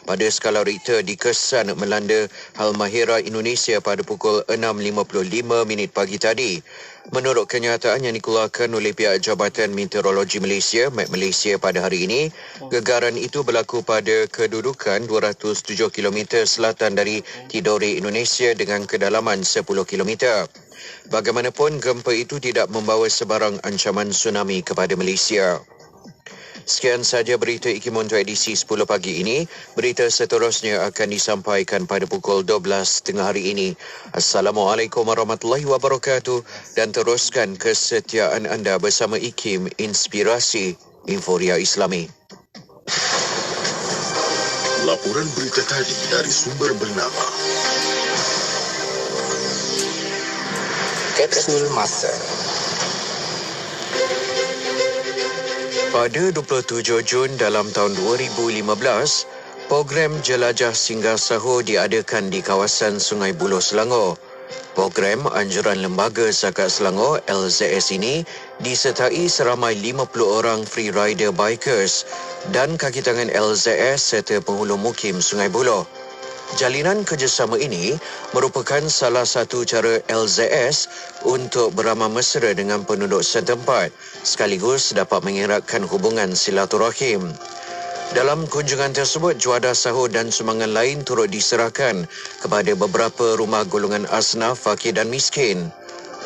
pada skala Richter dikesan melanda Halmahera, Indonesia pada pukul 6.55 pagi tadi. Menurut kenyataan yang dikeluarkan oleh pihak Jabatan Meteorologi Malaysia, Met Malaysia pada hari ini, gegaran itu berlaku pada kedudukan 207 km selatan dari Tidore, Indonesia dengan kedalaman 10 km. Bagaimanapun, gempa itu tidak membawa sebarang ancaman tsunami kepada Malaysia. Sekian sahaja berita IKIM untuk edisi 10 pagi ini. Berita seterusnya akan disampaikan pada pukul 12 tengah hari ini. Assalamualaikum warahmatullahi wabarakatuh dan teruskan kesetiaan anda bersama IKIM Inspirasi Inforia Islami. Laporan berita tadi dari sumber bernama Kapsul Masa. Pada 27 Jun dalam tahun 2015, program Jelajah Singgah Sahur diadakan di kawasan Sungai Buloh, Selangor. Program Anjuran Lembaga Zakat Selangor LZS ini disertai seramai 50 orang free rider bikers dan kaki tangan LZS serta penghulu mukim Sungai Buloh. Jalinan kerjasama ini merupakan salah satu cara LZS untuk beramah mesra dengan penduduk setempat sekaligus dapat mengeratkan hubungan silaturahim. Dalam kunjungan tersebut, juadah sahur dan sumbangan lain turut diserahkan kepada beberapa rumah golongan asnaf, fakir dan miskin.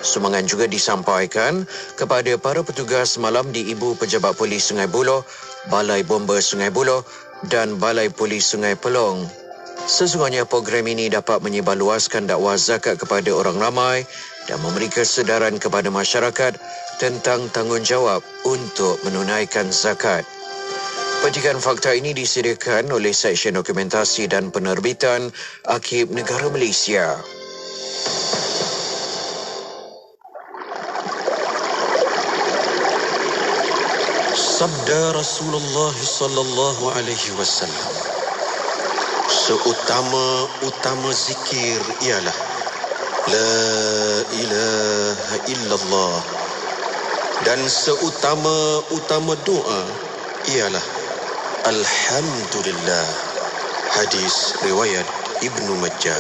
Sumbangan juga disampaikan kepada para petugas malam di Ibu Pejabat Polis Sungai Buloh, Balai Bomba Sungai Buloh dan Balai Polis Sungai Pelong. Sesungguhnya program ini dapat menyebarluaskan dakwah zakat kepada orang ramai dan memberi kesedaran kepada masyarakat tentang tanggungjawab untuk menunaikan zakat. Petikan fakta ini disediakan oleh Seksyen Dokumentasi dan Penerbitan Arkib Negara Malaysia. Sabda Rasulullah sallallahu alaihi wasallam, seutama-utama zikir ialah La ilaha illallah, dan seutama-utama doa ialah Alhamdulillah. Hadis riwayat Ibnu Majah.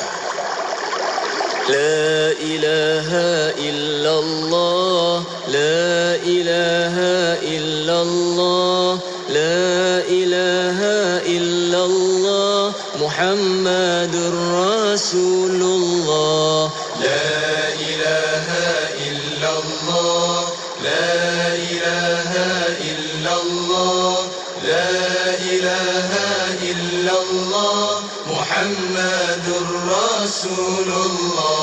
La ilaha illallah, la ilaha illallah, la ilaha illallah, Muhammadur Rasulullah. La ilaha illallah, la ilaha illallah, la ilaha illallah, Muhammadur Rasulullah.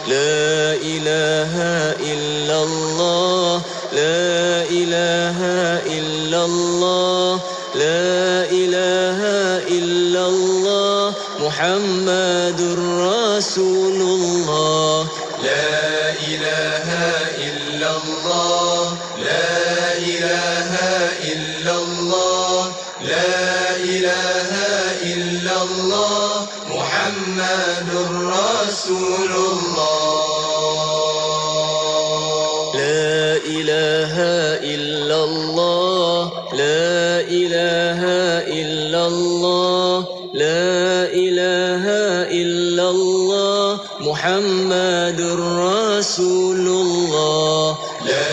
La ilaha illallah, la ilaha illallah, la ilaha illallah, Muhammadur Rasulullah. La ilaha illallah, la ilaha illallah, la ilaha illallah, Muhammadur Rasulullah. La ilaha illallah, la ilaha illallah, la ilaha illallah, Muhammadur Rasulullah. La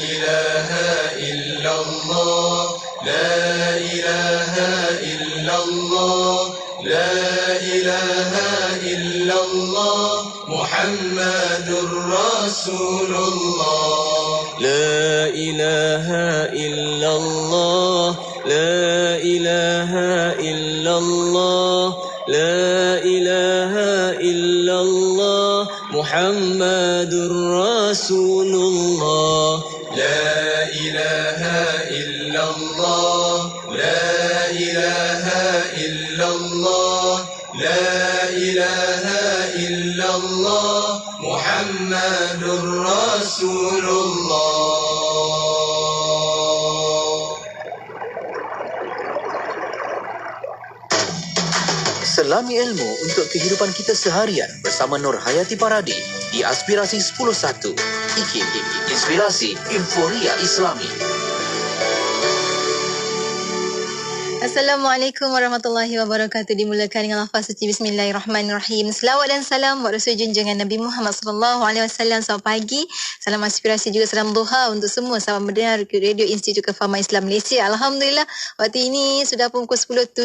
ilaha illallah, la ilaha illallah, la ilaha illallah, Muhammadur Rasulullah. La ilaha illallah, la ilaha illallah, la ilaha illallah, Muhammadur Rasulullah. La ilaha illallah, la ilaha illallah, la ilaha illallah, Muhammadur Rasulullah. Selami ilmu untuk kehidupan kita seharian bersama Nur Hayati Paradi di Aspirasi 101. IKIM, Inspirasi Inforia Islami. Assalamualaikum warahmatullahi wabarakatuh. Dimulakan dengan lafaz suci Bismillahirrahmanirrahim. Selawat dan salam buat Rasul junjungan Nabi Muhammad sallallahu alaihi wasallam. Selamat pagi, salam aspirasi juga salam duha untuk semua sahabat mendengar Radio Institut Kefahaman Islam Malaysia. Alhamdulillah, waktu ini sudah pukul 10.07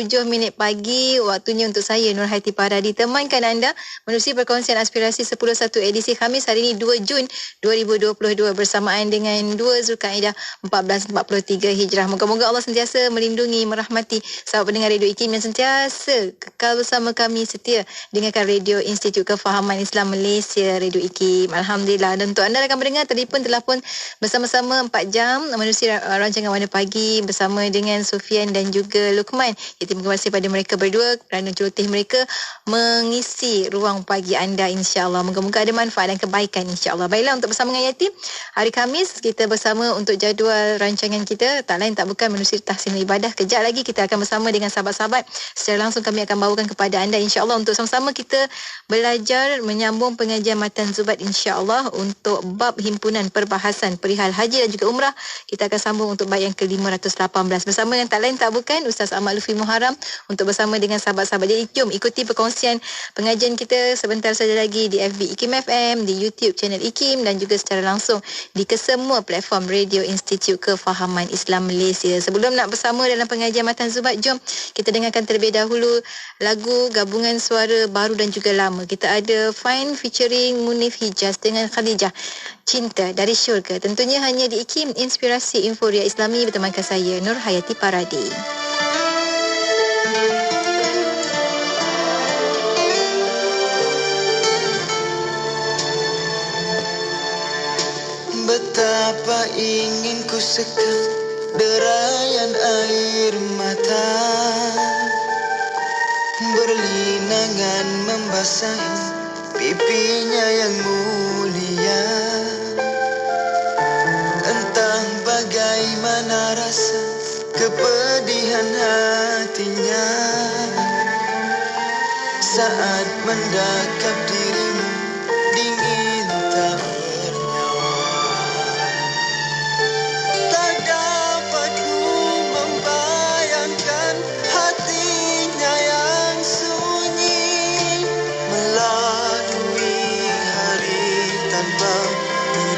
pagi. Waktunya untuk saya Nurhayati Paradi temankan anda menerusi perkongsian aspirasi 10.1 edisi Khamis hari ini 2 Jun 2022 bersamaan dengan 2 Zulkaidah 1443 Hijrah. Moga-moga Allah sentiasa melindungi, merahmati sahabat pendengar Radio IKIM yang sentiasa kekal bersama kami, setia dengarkan Radio Institut Kefahaman Islam Malaysia, Radio IKIM. Alhamdulillah. Dan untuk anda akan mendengar telefon bersama-sama 4 jam menerusi rancangan Warna Pagi bersama dengan Sufian dan juga Luqman. Terima kasih pada mereka berdua kerana celoteh mereka mengisi ruang pagi anda, insya-Allah. Moga-moga ada manfaat dan kebaikan, insya-Allah. Baiklah, untuk bersama dengan Yati, hari Khamis kita bersama untuk jadual rancangan kita, tak lain tak bukan menerusi tahsin ibadah. Kejap lagi kita akan bersama dengan sahabat-sahabat secara langsung kami akan bawakan kepada anda, insya-Allah, untuk sama-sama kita belajar menyambung pengajian Matan Zubat, insya-Allah, untuk bab himpunan perbahasan perihal haji dan juga umrah. Kita akan sambung untuk bab yang ke-518 bersama dengan tak lain tak bukan Ustaz Ahmad Lufi Muharram untuk bersama dengan sahabat-sahabat. Jadi jom ikuti perkongsian pengajian kita sebentar saja lagi di FB IKIM FM, di YouTube channel IKIM dan juga secara langsung di kesemua platform Radio Institut Kefahaman Islam Malaysia. Sebelum nak bersama dalam pengajian Matan Zubat, jom kita dengarkan terlebih dahulu lagu gabungan suara baru dan juga lama. Kita ada Fine featuring Munif Hijaz dengan Khadijah, Cinta dari Syurga. Tentunya hanya di IKIM, Inspirasi Inforia Islami, bertemankan saya Nurhayati Paradi. Betapa ingin ku sekam derayan air mata berlinangan membasahi pipinya yang mulia. Entah bagaimana rasa kepedihan hatinya saat mendekap dirimu dingin tak bernyawa. Tak dapat ku membayangkan hatinya yang sunyi melalui hari tanpa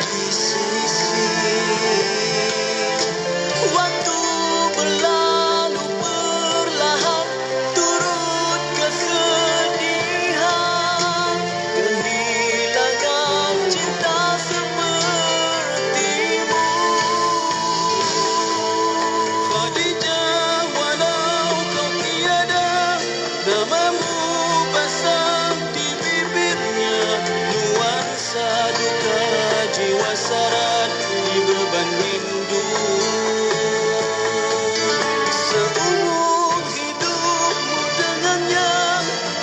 di sisi. Waktu berlalu perlahan turut kesedihan, kehilangan cinta sepertimu. Khadijah, walau kau tiada, namamu basam di bibirnya, nuansa duka jiwa syarat di beban rindu. Seumur hidupmu dengannya,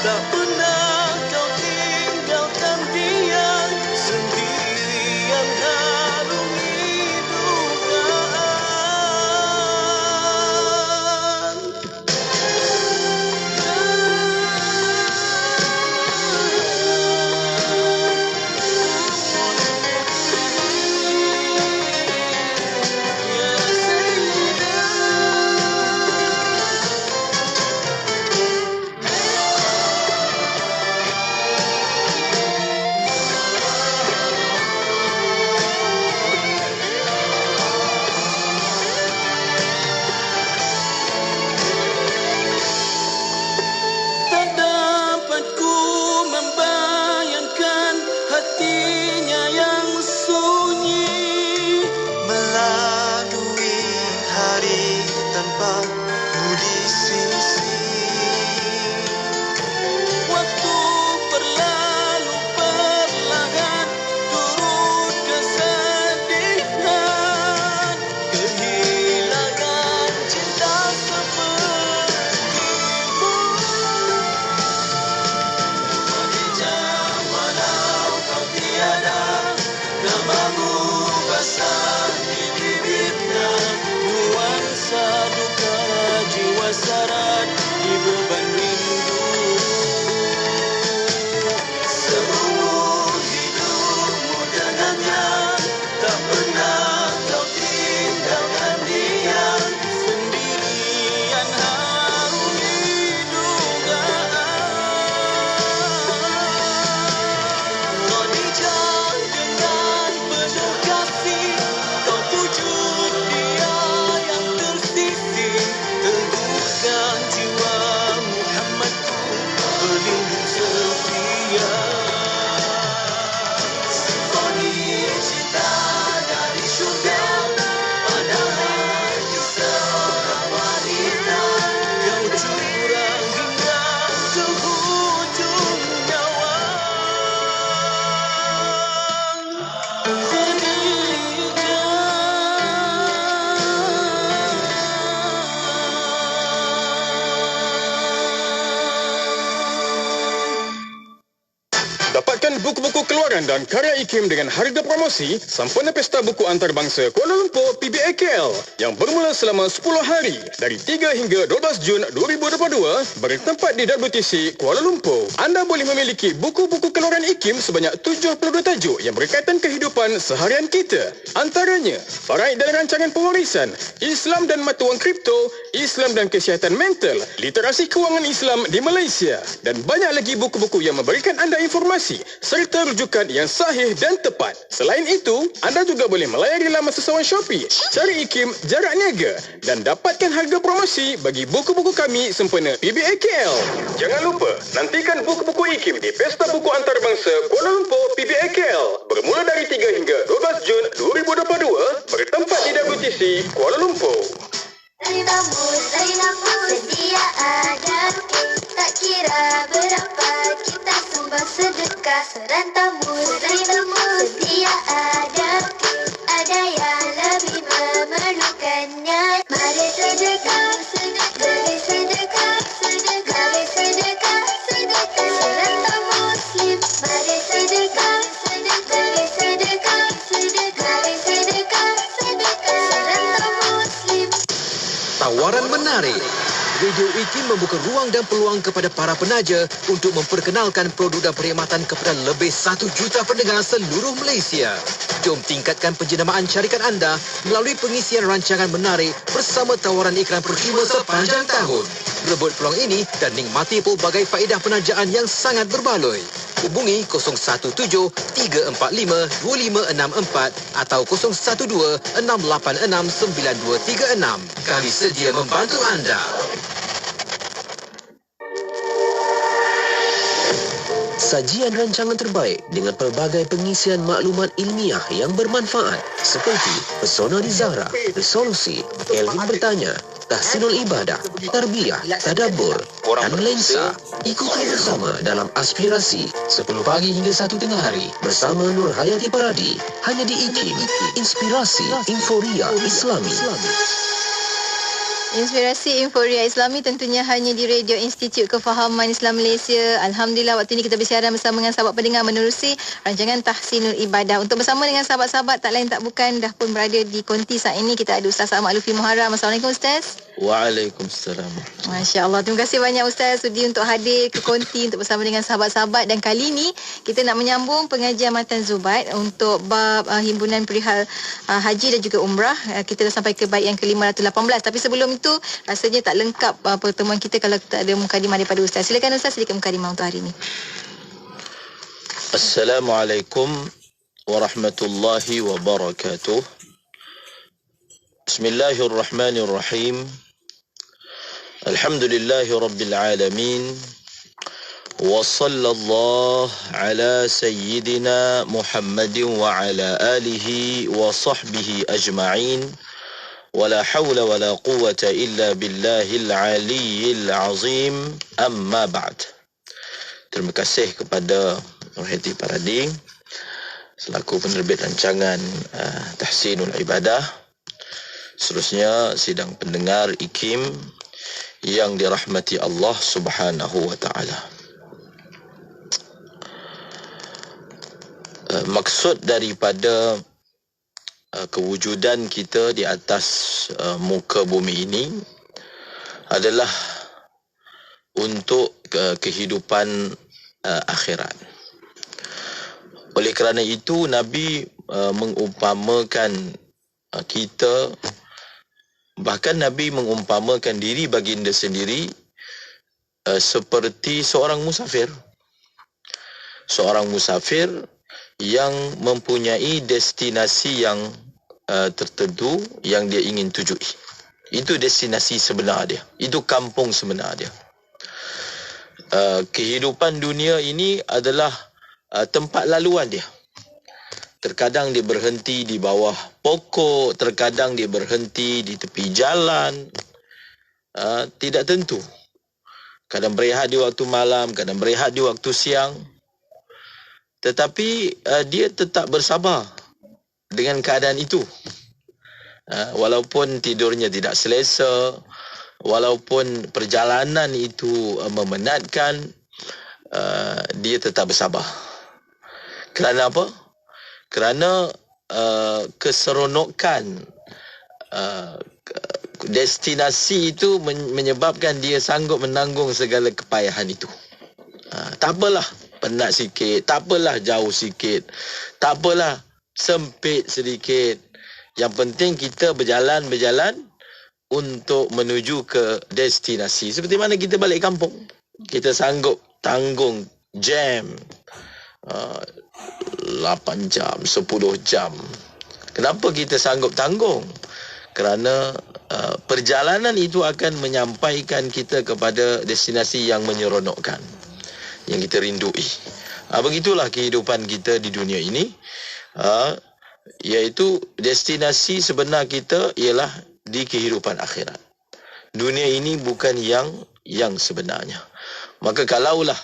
tak pernah kau tinggalkan dia, sendirian harungi dugaan. Dapatkan buku-buku keluaran dan karya IKIM dengan harga promosi sempena Pesta Buku Antarabangsa Kuala Lumpur PBAKL yang bermula selama 10 hari dari 3 hingga 12 Jun 2022 bertempat di WTC Kuala Lumpur. Anda boleh memiliki buku-buku keluaran IKIM sebanyak 72 tajuk yang berkaitan kehidupan seharian kita. Antaranya, faraid dan rancangan pewarisan, Islam dan mata wang kripto, Islam dan kesihatan mental, literasi kewangan Islam di Malaysia dan banyak lagi buku-buku yang memberikan anda informasi serta rujukan yang sahih dan tepat. Selain itu, anda juga boleh melayari laman sesawan Shopee, cari IKIM jarak niaga dan dapatkan harga promosi bagi buku-buku kami sempena PBAKL. Jangan lupa, nantikan buku-buku IKIM di Pesta Buku Antarabangsa Kuala Lumpur PBAKL bermula dari 3 hingga 12 Jun 2022 bertempat di WTC Kuala Lumpur. Zainamu sedia ada, tak kira berapa kita sumbang sedekah. Serantamu Zainamu sedia ada yang lebih memerlukannya. Mari sedekah, mari sedekah, mari sedekah, serantam Muslim. Mari sedekah, mari sedekah, mari sedekah, serantam Muslim. Tawaran menarik. Radio IKIM membuka ruang dan peluang kepada para penaja untuk memperkenalkan produk dan perkhidmatan kepada lebih 1 juta pendengar seluruh Malaysia. Jom tingkatkan penjenamaan syarikat anda melalui pengisian rancangan menarik bersama tawaran iklan percuma sepanjang tahun. Rebut peluang ini dan nikmati pelbagai faedah penajaan yang sangat berbaloi. Hubungi 017-345-2564 atau 012-686-9236. Kami sedia membantu anda. Sajian rancangan terbaik dengan pelbagai pengisian maklumat ilmiah yang bermanfaat seperti Pesona di Zahra, Resolusi, Elvin Bertanya, Tahsinul Ibadah, Tarbiyah, Tadabbur dan Lensa. Ikuti bersama dalam Aspirasi 10 pagi hingga 1 tengah hari bersama Nur Hayati Paradi hanya di IKIM, Inspirasi Inforia Islami. Inspirasi Inforia Islami tentunya hanya di Radio Institut Kefahaman Islam Malaysia. Alhamdulillah, waktu ini kita bersiaran bersama dengan sahabat pendengar menerusi rancangan Tahsinul Ibadah. Untuk bersama dengan sahabat-sahabat tak lain tak bukan dah pun berada di konti saat ini. Kita ada Ustaz Ahmad Lufi Muharram. Assalamualaikum Ustaz. Waalaikumsalam. Masya Allah. Terima kasih banyak Ustaz sudi untuk hadir ke konti untuk bersama dengan sahabat-sahabat. Dan kali ini kita nak menyambung pengajian Matan Zubaid untuk bab himpunan perihal haji dan juga umrah. Kita dah sampai ke bait yang ke-518. Tapi sebelum itu rasanya tak lengkap pertemuan kita kalau tak ada mukadimah daripada Ustaz. Silakan Ustaz, sedikit mukadimah untuk hari ini. Assalamualaikum warahmatullahi wabarakatuh. Bismillahirrahmanirrahim. Alhamdulillahi rabbil alamin. Wa sallallahu ala sayyidina Muhammadin wa ala alihi wa sahbihi ajma'in. ولا حول ولا قوة إلا بالله العلي العظيم أما بعد. Terima kasih kepada Nur Hayati Paradi selaku penerbit rancangan Tahsinul Ibadah. Seterusnya sidang pendengar IKIM yang dirahmati Allah Subhanahu wa taala. Maksud daripada kewujudan kita di atas muka bumi ini adalah untuk kehidupan akhirat. Oleh kerana itu Nabi mengumpamakan kita, bahkan Nabi mengumpamakan diri baginda sendiri seperti seorang musafir. Seorang musafir yang mempunyai destinasi yang tertentu yang dia ingin tujui. Itu destinasi sebenar dia. Itu kampung sebenar dia. Kehidupan dunia ini adalah tempat laluan dia. Terkadang dia berhenti di bawah pokok, terkadang dia berhenti di tepi jalan. Tidak tentu. Kadang berehat di waktu malam, kadang berehat di waktu siang. Tetapi dia tetap bersabar dengan keadaan itu. Walaupun tidurnya tidak selesa, walaupun perjalanan itu memenatkan, dia tetap bersabar. Kerana apa? Kerana keseronokan destinasi itu menyebabkan dia sanggup menanggung segala kepayahan itu. Tak apalah penat sikit, tak apalah jauh sikit, tak apalah sempit sedikit. Yang penting kita berjalan untuk menuju ke destinasi. Seperti mana kita balik kampung, kita sanggup tanggung jam 8 jam, 10 jam. Kenapa kita sanggup tanggung? Kerana perjalanan itu akan menyampaikan kita kepada destinasi yang menyeronokkan, yang kita rindui. Begitulah kehidupan kita di dunia ini. Iaitu destinasi sebenar kita ialah di kehidupan akhirat. Dunia ini bukan yang sebenarnya. Maka kalaulah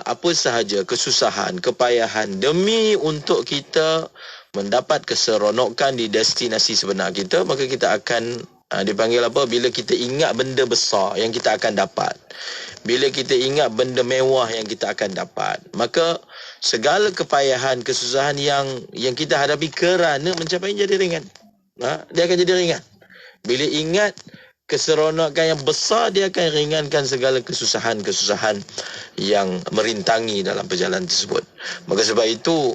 apa sahaja kesusahan, kepayahan demi untuk kita mendapat keseronokan di destinasi sebenar kita, maka kita akan dipanggil apa? Bila kita ingat benda besar yang kita akan dapat, bila kita ingat benda mewah yang kita akan dapat, maka segala kepayahan, kesusahan yang kita hadapi kerana mencapainya jadi ringan. Dia akan jadi ringan. Bila ingat keseronokan yang besar, dia akan ringankan segala kesusahan-kesusahan yang merintangi dalam perjalanan tersebut. Maka sebab itu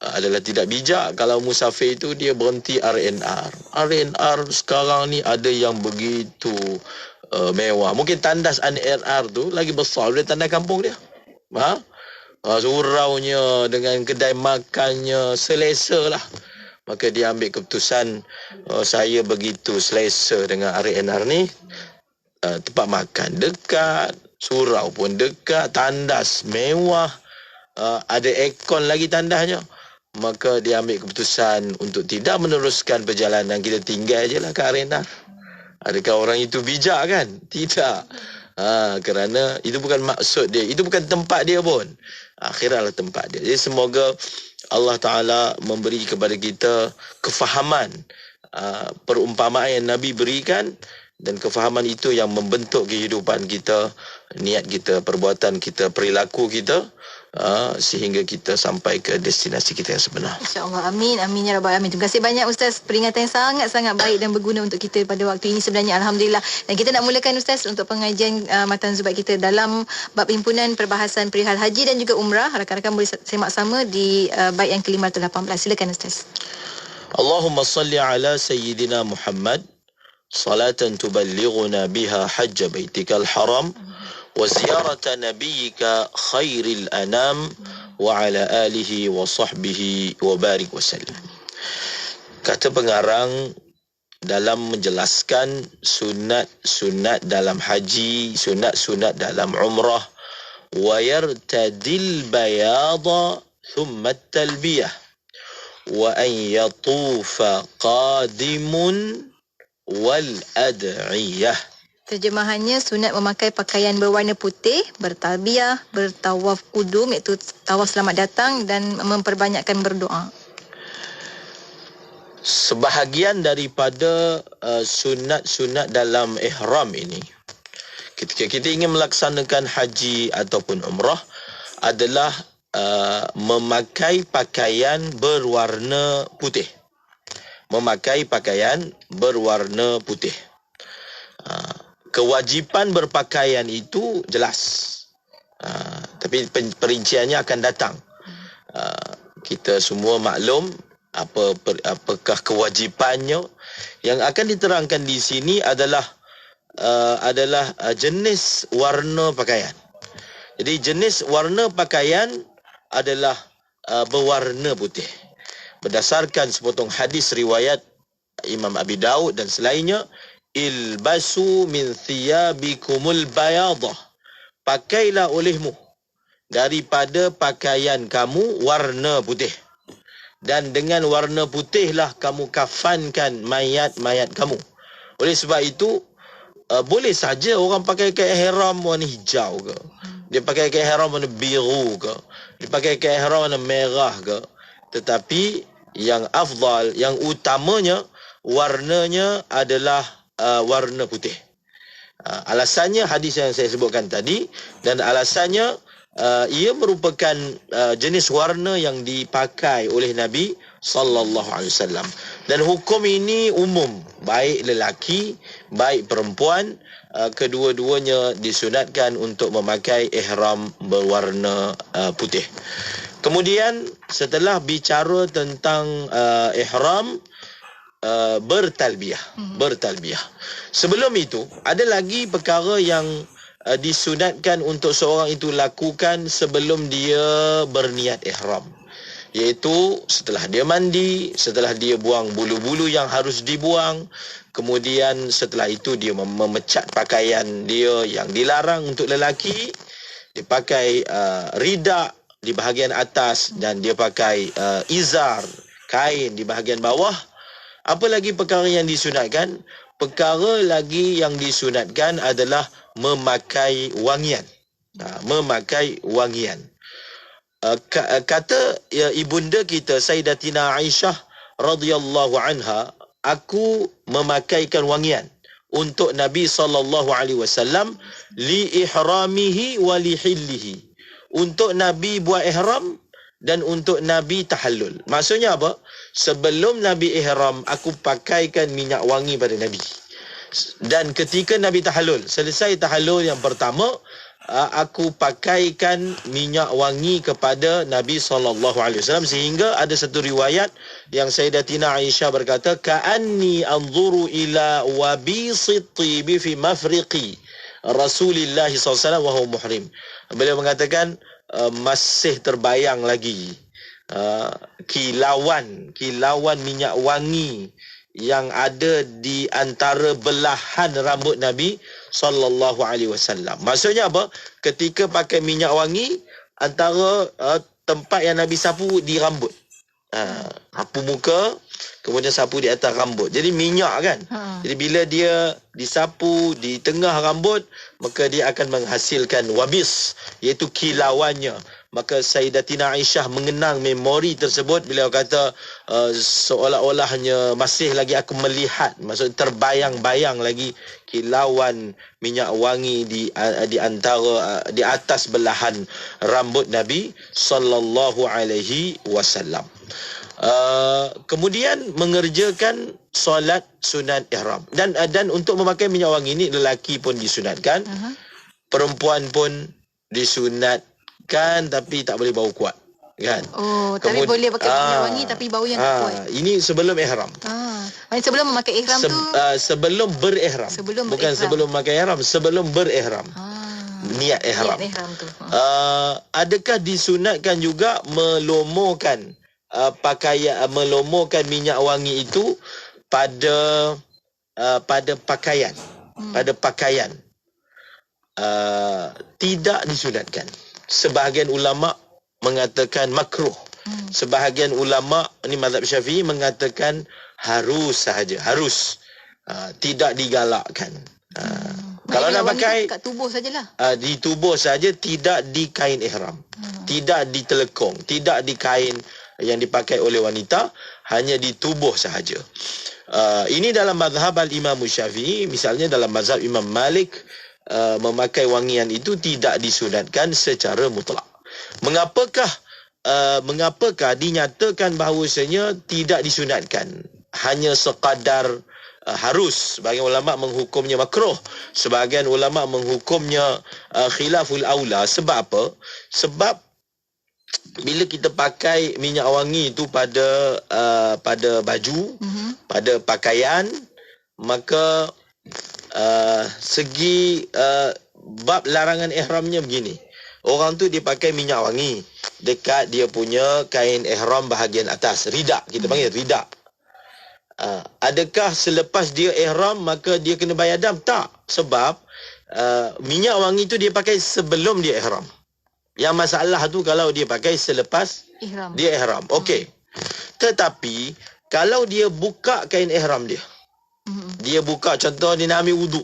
adalah tidak bijak kalau musafir itu dia berhenti R&R. R&R sekarang ni ada yang begitu mewah. Mungkin tandas R&R tu lagi besar dari tandas kampung dia. Suraunya dengan kedai makannya selesa lah. Maka dia ambil keputusan, saya begitu selesa dengan R&R ni, tempat makan dekat, surau pun dekat, tandas mewah, ada aircon lagi tandasnya. Maka dia ambil keputusan untuk tidak meneruskan perjalanan, kita tinggal je lah ke R&R. Adakah orang itu bijak kan? Tidak. Kerana itu bukan maksud dia, itu bukan tempat dia pun. Akhiratlah tempat dia. Jadi semoga Allah Ta'ala memberi kepada kita kefahaman perumpamaan yang Nabi berikan, dan kefahaman itu yang membentuk kehidupan kita, niat kita, perbuatan kita, perilaku kita, sehingga kita sampai ke destinasi kita yang sebenar. InsyaAllah. Amin. Amin ya Rabbal Alamin. Terima kasih banyak Ustaz. Peringatan yang sangat-sangat baik dan berguna untuk kita pada waktu ini sebenarnya. Alhamdulillah. Dan kita nak mulakan Ustaz untuk pengajian Matan Zubat kita dalam bab himpunan perbahasan perihal haji dan juga umrah. Rakan-rakan boleh semak sama di bait yang ke-518. Silakan Ustaz. Allahumma salli ala Sayyidina Muhammad salatan tuballighuna biha hajja baitikal haram wa ziyarata nabiyyika khairil anam wa ala alihi wa sahbihi wa barik wa sallam. Kata pengarang dalam menjelaskan sunat-sunat dalam haji, sunat-sunat dalam umrah, wa yartadil bayada thumma talbiyah wa an yatufa qadimun wal ad'iyah. Terjemahannya, sunat memakai pakaian berwarna putih, bertalbiyah, bertawaf kudum iaitu tawaf selamat datang, dan memperbanyakkan berdoa. Sebahagian daripada sunat-sunat dalam ihram ini, ketika kita ingin melaksanakan haji ataupun umrah, adalah memakai pakaian berwarna putih. Memakai pakaian berwarna putih. Kewajipan berpakaian itu jelas, tapi perinciannya akan datang. Kita semua maklum apakah kewajipannya. Yang akan diterangkan di sini adalah jenis warna pakaian. Jadi jenis warna pakaian adalah berwarna putih. Berdasarkan sepotong hadis riwayat Imam Abi Daud dan selainnya, ilbasu min thiyabikumul bayadah, pakailah olehmu daripada pakaian kamu warna putih, dan dengan warna putihlah kamu kafankan mayat-mayat kamu. Oleh sebab itu boleh saja orang pakai ihram warna hijau ke, dia pakai ihram warna biru ke, dia pakai ihram warna merah ke, tetapi yang afdal, yang utamanya warnanya adalah warna putih. Alasannya hadis yang saya sebutkan tadi, dan alasannya ia merupakan jenis warna yang dipakai oleh Nabi sallallahu alaihi wasallam. Dan hukum ini umum, baik lelaki, baik perempuan, kedua-duanya disunatkan untuk memakai ihram berwarna putih. Kemudian setelah bicara tentang ihram, bertalbiyah. Sebelum itu, ada lagi perkara yang disunatkan untuk seorang itu lakukan sebelum dia berniat ihram, iaitu setelah dia mandi, setelah dia buang bulu-bulu yang harus dibuang, kemudian setelah itu dia memecat pakaian dia yang dilarang untuk lelaki, dia pakai rida di bahagian atas dan dia pakai izar, kain di bahagian bawah. Apa lagi perkara yang disunatkan? Perkara lagi yang disunatkan adalah memakai wangian. Memakai wangian. Kata ibunda kita Sayyidatina Aisyah radhiyallahu anha, aku memakaikan wangian untuk Nabi sallallahu alaihi wasallam li ihramihi wa li hillihi. Untuk Nabi buat ihram dan untuk Nabi tahallul. Maksudnya apa? Sebelum Nabi ihram, aku pakaikan minyak wangi pada Nabi. Dan ketika Nabi tahallul, selesai tahallul yang pertama, aku pakaikan minyak wangi kepada Nabi SAW, sehingga ada satu riwayat yang Sayyidatina Aisyah berkata, ka'anni anzuru ila wabisit tibi fi mafriqi Rasulullah SAW wa huwa muhrim. Beliau mengatakan masih terbayang lagi kilauan minyak wangi yang ada di antara belahan rambut Nabi sallallahu alaihi wasallam. Maksudnya apa? Ketika pakai minyak wangi, antara tempat yang Nabi sapu di rambut. Sapu muka, kemudian sapu di atas rambut. Jadi minyak kan. Jadi bila dia disapu di tengah rambut, maka dia akan menghasilkan wabis, iaitu kilauannya. Maka Sayyidatina Aisyah mengenang memori tersebut. Beliau kata seolah-olahnya masih lagi aku melihat, maksud terbayang-bayang lagi kilauan minyak wangi di antara di atas belahan rambut Nabi sallallahu alaihi wasallam. Kemudian mengerjakan solat sunat ihram. Dan untuk memakai minyak wangi ini, lelaki pun disunatkan, perempuan pun disunatkan, tapi tak boleh bau kuat, kan? Tapi boleh pakai minyak wangi tapi bau yang tak kuat. Ini sebelum ihram. Sebelum memakai ihram tu sebelum berihram. Bukan sebelum memakai ihram, sebelum berihram. Niat ihram. Adakah disunatkan juga melomorkan melomorkan minyak wangi itu pada pakaian? Pada pakaian. Tidak disunatkan. Sebahagian ulama mengatakan makruh. Sebahagian ulama, ini mazhab Syafi'i, mengatakan harus sahaja, harus. Tidak digalakkan. Kalau nak pakai kat tubuh sajalah. Di tubuh saja, tidak di kain ihram. Tidak di telekong, tidak di kain yang dipakai oleh wanita, hanya di tubuh sahaja. Ini dalam mazhab al-Imam Syafi'i. Misalnya dalam mazhab Imam Malik, memakai wangian itu tidak disunatkan secara mutlak. Mengapakah dinyatakan bahawasanya tidak disunatkan, hanya sekadar harus? Sebahagian ulama menghukumnya makruh, sebahagian ulama menghukumnya khilaful aula. Sebab apa? Sebab bila kita pakai minyak wangi itu pada baju, pada pakaian, maka segi bab larangan ihramnya begini. Orang tu dia pakai minyak wangi dekat dia punya kain ihram bahagian atas, rida, kita panggil rida. Adakah selepas dia ihram maka dia kena bayar dam? Tak. Sebab minyak wangi tu dia pakai sebelum dia ihram. Yang masalah tu kalau dia pakai selepas dia ihram. Okey. Tetapi kalau dia buka kain ihram dia, dia buka, contoh dia nak ambil wuduk,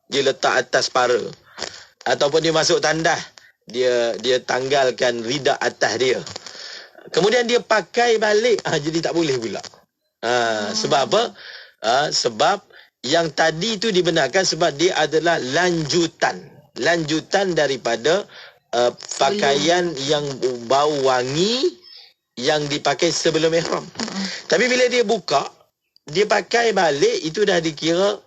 dia letak atas para, ataupun dia masuk tandas, dia tanggalkan rida atas dia, kemudian dia pakai balik, jadi tak boleh pula. Sebab apa? Sebab yang tadi itu dibenarkan sebab dia adalah lanjutan daripada pakaian yang bau wangi yang dipakai sebelum ihram. Tapi bila dia buka, dia pakai balik, itu dah dikira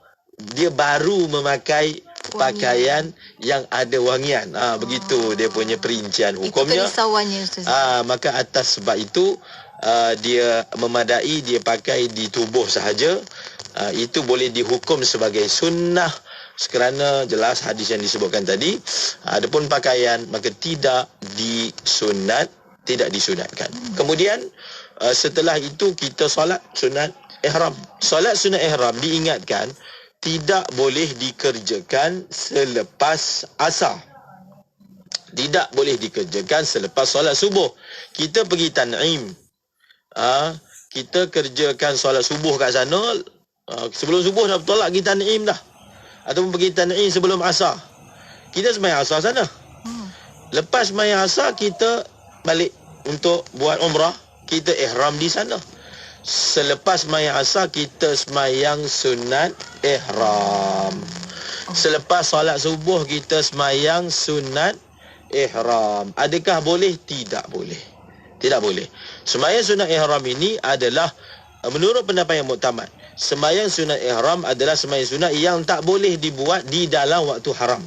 dia baru memakai pakaian yang ada wangian. Begitu dia punya perincian hukumnya. Itu kerisauannya, Ustaz. Maka atas sebab itu dia memadai dia pakai di tubuh sahaja. Itu boleh dihukum sebagai sunnah kerana jelas hadis yang disebutkan tadi. Adapun pakaian maka tidak disunatkan. Kemudian setelah itu kita solat sunat ihram. Solat sunat ihram diingatkan tidak boleh dikerjakan selepas asar. Tidak boleh dikerjakan selepas solat subuh. Kita pergi tan'im, kita kerjakan solat subuh kat sana, sebelum subuh dah bertolak pergi tan'im dah, ataupun pergi tan'im sebelum asar, kita sembahyang asar sana. Lepas sembahyang asar kita balik untuk buat umrah, kita ihram di sana. Selepas sembahyang asar kita sembahyang sunat ihram. Selepas solat subuh kita sembahyang sunat ihram. Adakah boleh? Tidak boleh. Tidak boleh. Sembahyang sunat ihram ini adalah menurut pendapat yang muktamad, sembahyang sunat ihram adalah sembahyang sunat yang tak boleh dibuat di dalam waktu haram.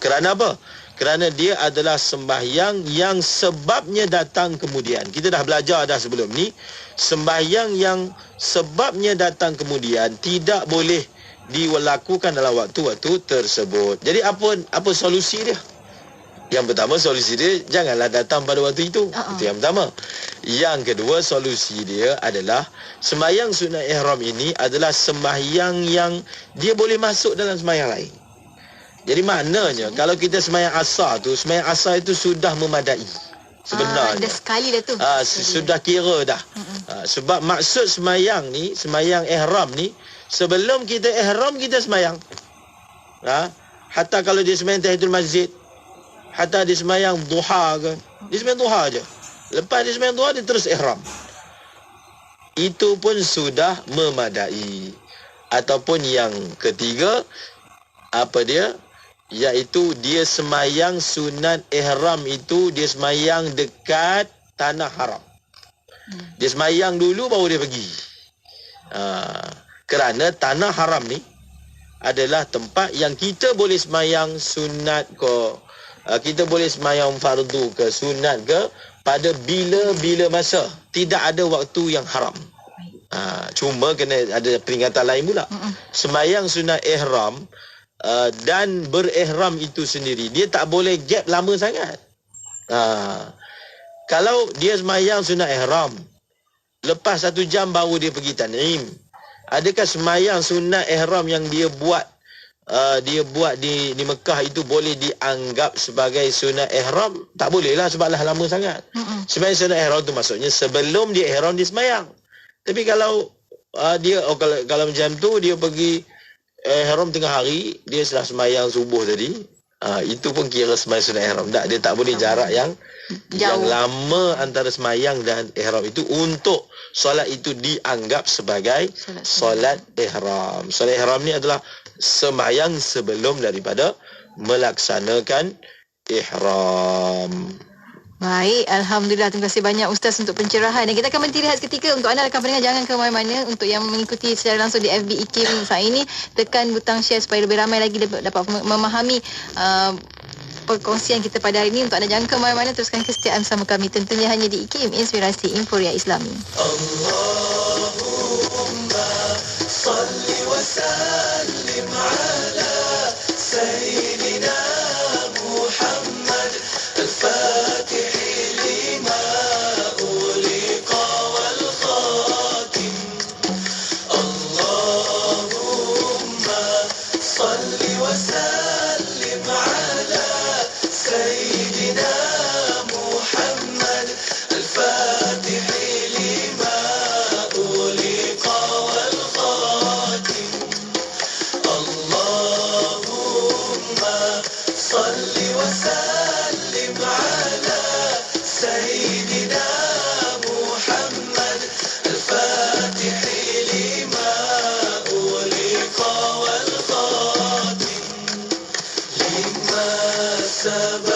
Kerana apa? Kerana dia adalah sembahyang yang sebabnya datang kemudian. Kita dah belajar dah sebelum ni, sembahyang yang sebabnya datang kemudian tidak boleh dilakukan dalam waktu-waktu tersebut. Jadi apa solusi dia? Yang pertama, solusi dia janganlah datang pada waktu itu. Itu yang pertama. Yang kedua, solusi dia adalah sembahyang sunat ihram ini adalah sembahyang yang dia boleh masuk dalam sembahyang lain. Jadi maknanya kalau kita sembahyang asar tu, sembahyang asar itu sudah memadai sebenarnya. Dah sekali dah tu. Sudah kira dah. Sebab maksud sembahyang ni, sembahyang ihram ni, sebelum kita ihram kita sembahyang. Hatta kalau dia sembahyang tahiyatul masjid, hatta dia sembahyang duha ke, dia sembahyang duha je. Lepas dia sembahyang duha dia terus ihram. Itu pun sudah memadai. Ataupun yang ketiga, apa dia? Iaitu dia sembahyang sunat ihram itu dia sembahyang dekat tanah haram. Dia sembahyang dulu baru dia pergi. Kerana tanah haram ni adalah tempat yang kita boleh sembahyang sunat ke, kita boleh sembahyang fardu ke, sunat ke, pada bila-bila masa. Tidak ada waktu yang haram. Cuma kena ada peringatan lain pula. Sembahyang sunat ihram dan berihram itu sendiri, dia tak boleh gap lama sangat. Kalau dia sembahyang sunat ihram, lepas 1 jam baru dia pergi tan'im, adakah sembahyang sunat ihram yang dia buat di Mekah itu boleh dianggap sebagai sunat ihram? Tak boleh lah, sebab lah lama sangat. Sembahyang sunat ihram tu maksudnya sebelum dia ihram dia sembahyang. Tapi kalau kalau macam tu dia pergi ihram tengah hari, dia setelah sembahyang subuh tadi, itu pun kira sembahyang sunat ihram. Dia tak boleh jarak yang lama antara sembahyang dan ihram itu untuk solat itu dianggap sebagai solat ihram. Solat ihram ni adalah sembahyang sebelum daripada melaksanakan ihram. Baik, Alhamdulillah. Terima kasih banyak Ustaz untuk pencerahan. Dan kita akan berhenti rehat seketika. Untuk anda rakan pendengar, jangan ke mana-mana. Untuk yang mengikuti secara langsung di FB IKIM saat ini, tekan butang share supaya lebih ramai lagi dapat memahami perkongsian kita pada hari ini. Untuk anda jangan ke mana-mana, teruskan kesetiaan bersama kami. Tentunya hanya di IKIM, Inspirasi Inforia Islami. Allahumma salli wa sallim ala Sayyidina Muhammad al-Fatih lima uliqa wal khatim. Allahumma salli wa sallim ala Sayyidina Muhammad al-Fatih lima uliqa wal khatim. Allahumma salli wa sallim ala Sayyidina Muhammad al-Fatih lima uliqa wal khatim lima sabaq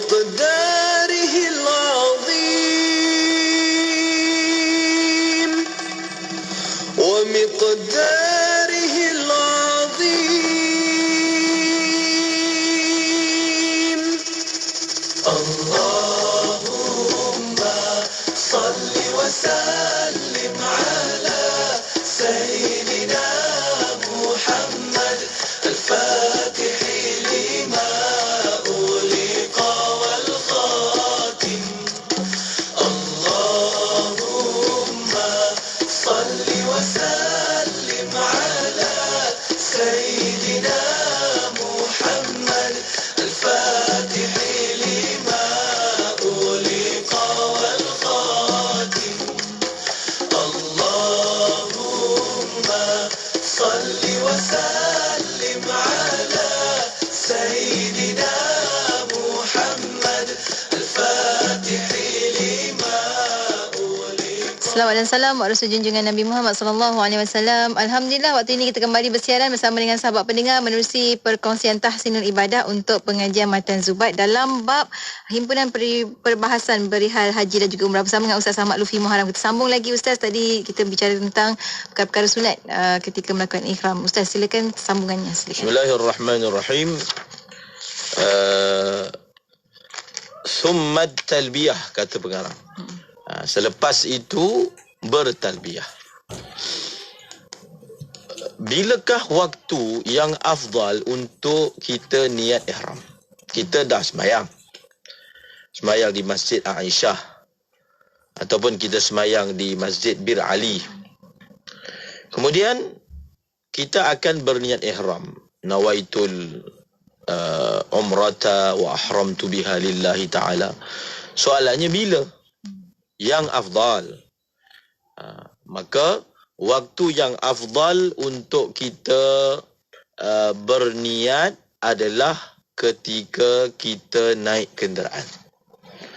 ومقداره العظيم ومقداره العظيم اللهم صل وسلم على سيدنا محمد الفاتح لما أغلق والخاتم اللهم صل وسلم على سيدنا محمد الفاتح لما أغلق والخاتم اللهم صل وسلم على سيدنا محمد الفاتح لما أغلق. Selawat dan salam buat Rasul junjungan Nabi Muhammad sallallahu alaihi wasallam. Alhamdulillah waktu ini kita kembali bersiaran bersama dengan sahabat pendengar menerusi perkongsian tahsinul ibadah untuk pengajian Matan Zubaid dalam bab himpunan perbahasan perihal haji dan juga umrah bersama dengan Ustaz Ahmad Lufi Muharram. Kita sambung lagi Ustaz, tadi kita bicara tentang perkara-perkara sunat ketika melakukan ihram. Ustaz silakan sambungannya. Silakan. Bismillahirrahmanirrahim. Summa talbiyah kata pengarang. Selepas itu bertalbiyah. Bilakah waktu yang afdal untuk kita niat ihram? Kita dah sembayang di Masjid Aisyah ataupun kita sembayang di Masjid Bir Ali. Kemudian kita akan berniat ihram. Nawaitul umrata wa ahramtu biha lillahi ta'ala. Soalannya bila yang afdal? Maka waktu yang afdal untuk kita berniat adalah ketika kita naik kenderaan.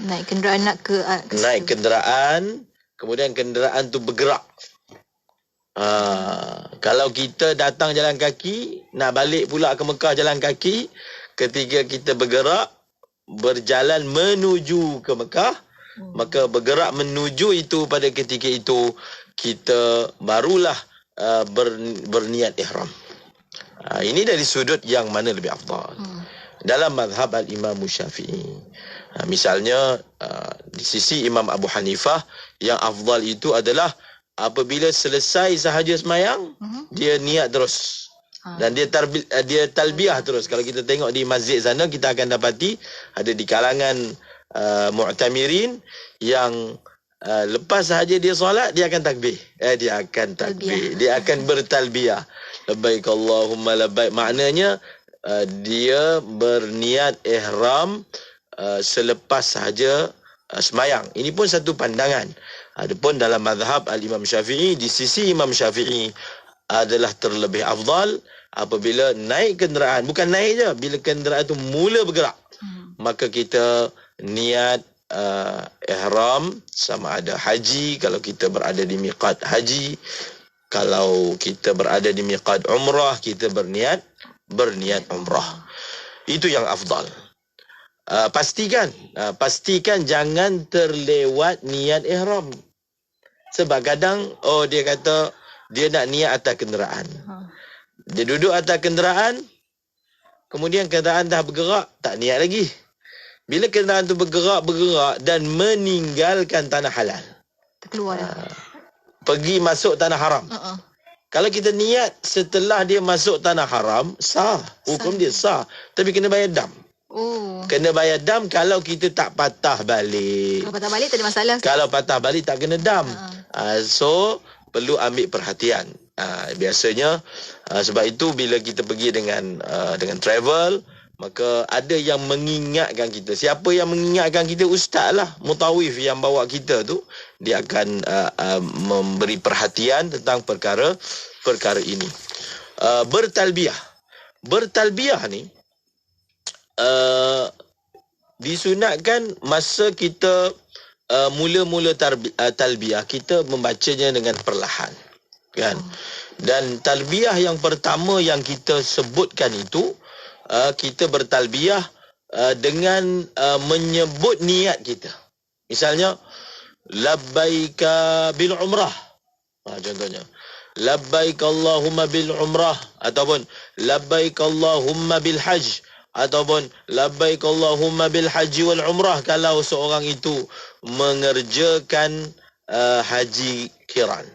Naik kenderaan nak ke Naik kenderaan, kemudian kenderaan tu bergerak. Kalau kita datang jalan kaki, nak balik pula ke Mekah jalan kaki, ketika kita bergerak, berjalan menuju ke Mekah, maka bergerak menuju itu, pada ketika itu kita barulah berniat ihram. Ini dari sudut yang mana lebih afdal. Dalam mazhab al-Imam Syafi'i. Misalnya di sisi Imam Abu Hanifah, yang afdal itu adalah apabila selesai sahaja semayang, dia niat terus. Dan dia talbiyah terus. Kalau kita tengok di masjid sana, kita akan dapati ada di kalangan mu'tamirin yang lepas sahaja dia solat, dia akan takbir. Dia akan bertalbiyah. Labbaik Allahumma labbaik. Maknanya dia berniat ihram selepas sahaja semayang. Ini pun satu pandangan. Adapun dalam mazhab al-Imam Syafi'i, di sisi Imam Syafi'i adalah terlebih afdal apabila naik kenderaan. Bukan naik je, bila kenderaan itu mula bergerak, maka kita niat ihram, sama ada haji kalau kita berada di miqat haji, kalau kita berada di miqat umrah, kita berniat umrah. Itu yang afdal. Pastikan jangan terlewat niat ihram. Sebab kadang dia kata dia nak niat atas kenderaan. Dia duduk atas kenderaan, kemudian kenderaan dah bergerak, tak niat lagi. Bila kenderaan tu bergerak dan meninggalkan tanah halal, terkeluar dah. Pergi masuk tanah haram. Kalau kita niat setelah dia masuk tanah haram, sah. Hukum dia sah. Tapi kena bayar dam. Oh. Kena bayar dam kalau kita tak patah balik. Kalau patah balik tak ada masalah. Kalau patah balik tak kena dam. So perlu ambil perhatian. Biasanya sebab itu bila kita pergi dengan travel, maka ada yang mengingatkan kita. Siapa yang mengingatkan kita? Ustaz lah, mutawif yang bawa kita tu, dia akan memberi perhatian tentang perkara ini. Bertalbiyah ni disunatkan masa kita mula-mula talbiyah, kita membacanya dengan perlahan, kan? Dan talbiyah yang pertama yang kita sebutkan itu, kita bertalbiyah dengan menyebut niat kita. Misalnya labbaika bil umrah, contohnya labbaik Allahumma bil umrah, ataupun labbaik Allahumma bil hajj, ataupun labbaik Allahumma bil haji wal umrah kalau seorang itu mengerjakan haji qiran.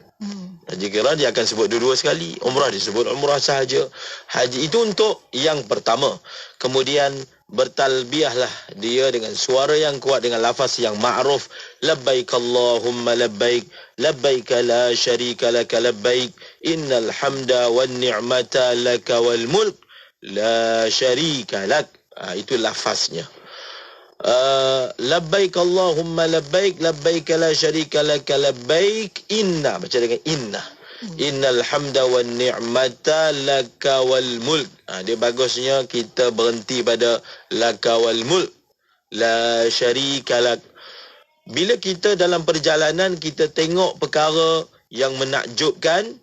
Haji qiran dia akan sebut dua-dua sekali, umrah disebut umrah sahaja. Haji itu untuk yang pertama. Kemudian bertalbiyahlah dia dengan suara yang kuat, dengan lafaz yang ma'ruf, labbaik Allahumma labbaik, labbaik la syarika laka labbaik, innal hamda wan ni'mata laka wal mulk la syarika lak. Itu lafaznya. Labbaik Allahumma labbaik, labbaik la syarika laka labbaik, inna, baca dengan inna, innal hamda wan ni'mata laka wal mulk. Dia bagusnya kita berhenti pada laka wal mulk, la syarika lak. Bila kita dalam perjalanan, kita tengok perkara yang menakjubkan,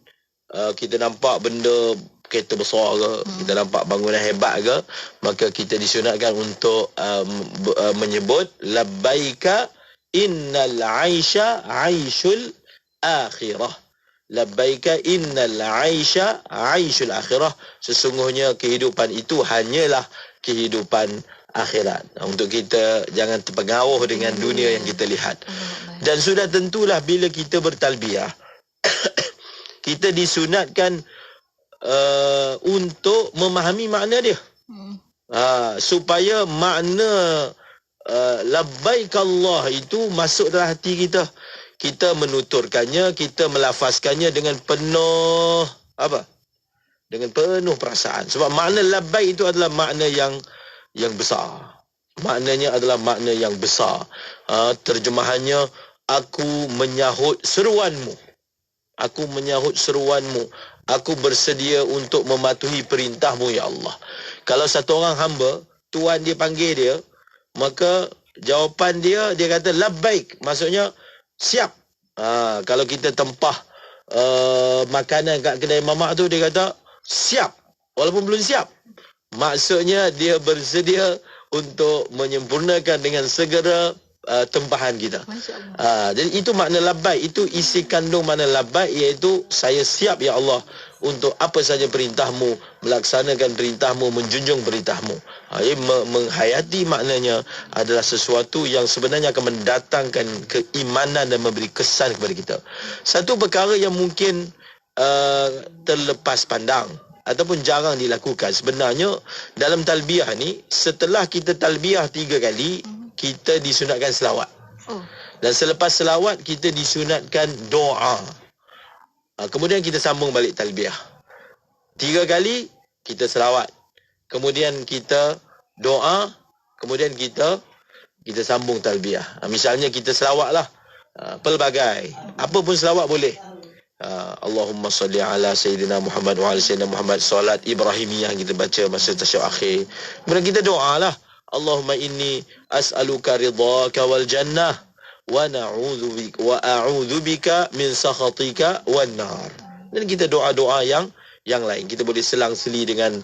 kita nampak benda kereta besar ke, kita nampak bangunan hebat ke, maka kita disunatkan untuk menyebut labbaika innal aisha aishul akhirah. Labbaika innal aisha aishul akhirah. Sesungguhnya kehidupan itu hanyalah kehidupan akhirat. Untuk kita jangan terpengaruh dengan dunia yang kita lihat. Dan sudah tentulah bila kita bertalbiyah kita disunatkan untuk memahami makna dia, supaya makna labbaik Allah itu masuk dalam hati kita. Kita menuturkannya, kita melafazkannya dengan penuh dengan penuh perasaan. Sebab makna labbaik itu adalah makna yang besar. Maknanya adalah makna yang besar. Terjemahannya, aku menyahut seruanmu. Aku menyahut seruanmu. Aku bersedia untuk mematuhi perintahmu, ya Allah. Kalau satu orang hamba, Tuhan dia panggil dia, maka jawapan dia kata labbaik. Maksudnya, siap. Kalau kita tempah makanan kat kedai mamak tu, dia kata siap. Walaupun belum siap. Maksudnya, dia bersedia untuk menyempurnakan dengan segera tempahan kita. Jadi itu makna labbaik. Itu isi kandung makna labbaik, iaitu saya siap ya Allah untuk apa saja perintahmu, melaksanakan perintahmu, menjunjung perintahmu. Jadi menghayati maknanya adalah sesuatu yang sebenarnya akan mendatangkan keimanan dan memberi kesan kepada kita. Satu perkara yang mungkin terlepas pandang ataupun jarang dilakukan, sebenarnya dalam talbiyah ni, setelah kita talbiyah 3 kali, kita disunatkan selawat. Dan selepas selawat, kita disunatkan doa. Kemudian kita sambung balik talbiyah. 3 kali, kita selawat. Kemudian kita doa. Kemudian kita sambung talbiyah. Misalnya kita selawat lah. Pelbagai. Apa pun selawat boleh. Allahumma salli ala Sayyidina Muhammad wa ala Sayyidina Muhammad. Salat Ibrahimiyah kita baca masa tasyahud akhir. Kemudian kita doa lah. Allahumma inni as'aluka ridhaka wal jannah wa a'udzu bika min sakhatika wan nar. Dan kita doa-doa yang lain. Kita boleh selang-seli dengan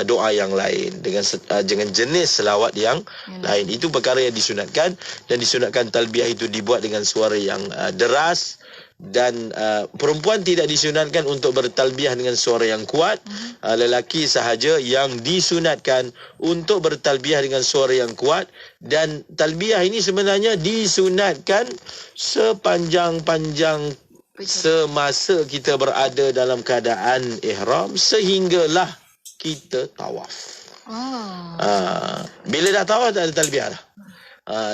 doa yang lain, dengan jenis selawat yang lain. Itu perkara yang disunatkan, dan disunatkan talbiyah itu dibuat dengan suara yang deras. Dan perempuan tidak disunatkan untuk bertalbiyah dengan suara yang kuat. Lelaki sahaja yang disunatkan untuk bertalbiyah dengan suara yang kuat. Dan talbiyah ini sebenarnya disunatkan sepanjang-panjang semasa kita berada dalam keadaan ihram, sehinggalah kita tawaf. Bila dah tawaf tak ada talbiyah dah.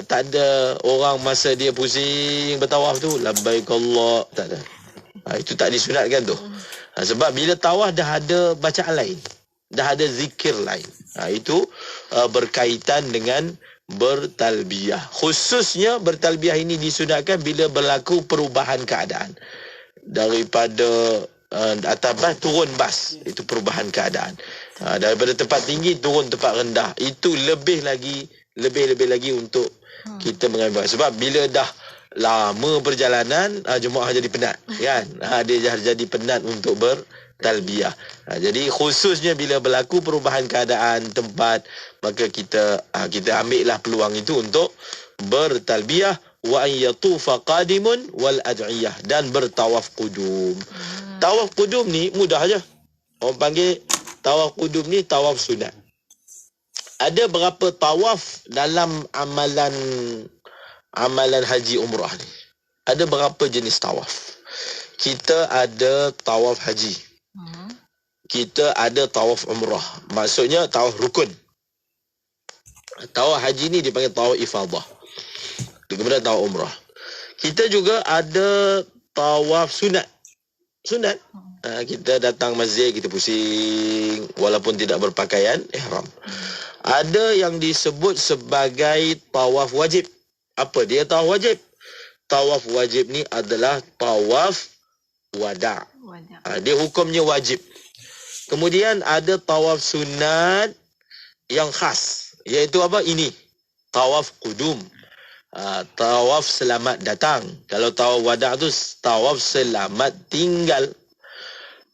Tak ada orang masa dia pusing bertawaf tu labbaik Allah, tak ada. Itu tak disunatkan tu. Sebab bila tawaf dah ada bacaan lain, dah ada zikir lain. Itu berkaitan dengan bertalbiyah. Khususnya bertalbiyah ini disunatkan bila berlaku perubahan keadaan. Daripada atas bas turun bas, itu perubahan keadaan. Daripada tempat tinggi turun tempat rendah, itu lebih lagi untuk kita mengambil. Sebab bila dah lama perjalanan, jemaah jadi penat kan. Dia dah jadi penat untuk bertalbiyah. Jadi khususnya bila berlaku perubahan keadaan tempat, maka kita ambillah peluang itu untuk bertalbiyah. Wa an yatufa qadimun wal ad'iyah, dan bertawaf qudum. Tawaf qudum ni mudah aja. Orang panggil tawaf qudum ni tawaf sunat. Ada berapa tawaf dalam amalan haji umrah ni? Ada berapa jenis tawaf? Kita ada tawaf haji. Kita ada tawaf umrah. Maksudnya tawaf rukun. Tawaf haji ni dipanggil tawaf ifadah. Kemudian tawaf umrah. Kita juga ada tawaf sunat. Sunat. Kita datang masjid, kita pusing walaupun tidak berpakaian ihram. Ada yang disebut sebagai tawaf wajib. Apa dia tawaf wajib? Tawaf wajib ni adalah tawaf wada'. Dia hukumnya wajib. Kemudian ada tawaf sunat yang khas, iaitu apa? Ini tawaf qudum. Tawaf selamat datang. Kalau tawaf wada' tu tawaf selamat tinggal.